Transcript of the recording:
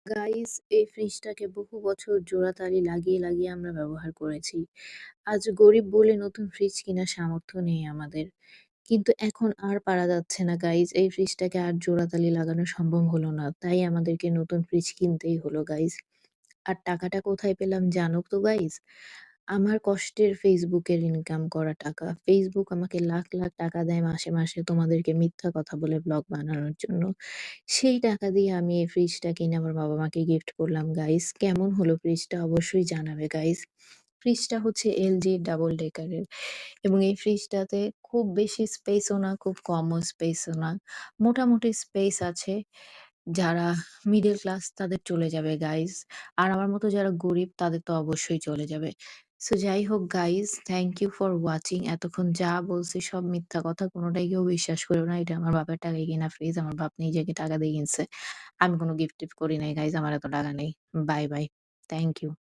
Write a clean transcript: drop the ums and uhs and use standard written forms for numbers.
Guys, এই ফ্রিজটাকে বহু বছর জোড়াতালি লাগিয়ে আমরা ব্যবহার করেছি। আজ গরিব বলে নতুন ফ্রিজ কেনার সামর্থ্য নেই আমাদের। কিন্তু এখন আর পারা যাচ্ছে না গাইস। এই ফ্রিজটাকে আর জোড়াতালি লাগানো সম্ভব হলো না। তাই আমাদেরকে নতুন ফ্রিজ কিনতেই হলো গাইস। আর টাকাটা কোথায় পেলাম জানো তো গাইস? আমার কষ্টের Facebook এর ইনকাম করা টাকা। Facebook আমাকে লাখ টাকা দেয় মাসে তোমাদেরকে মিথ্যা কথা বলে ব্লগ বানানোর জন্য। সেই টাকা দিয়ে আমি এই ফ্রিজটা কিনে আমার বাবা-মাকে গিফট করলাম গাইস। কেমন হলো ফ্রিজটা অবশ্যই জানাবে গাইস। ফ্রিজটা হচ্ছে LG ডাবল ডেকারের এবং এই ফ্রিজটাতে খুব বেশি স্পেসও না, খুব কমও স্পেসও না। মোটামুটি স্পেস আছে। যারা মিডল ক্লাস তাদের চলে যাবে গাইস। আর আমার মতো যারা গরিব তাদের তো অবশ্যই চলে যাবে। সো যাই হোক guys, thank you for watching. এতক্ষণ যা বলছি সব মিথ্যা কথা। কোনটাই কেউ বিশ্বাস করো না। এটা আমার বাপের টাকায় কেনা ফ্রিজ। আমার বাপ নিজেকে টাকা দিয়ে কিনছে। আমি কোন গিফট-টিফট করি নাই গাইস। আমার এত টাকা নেই। বাই। Thank you.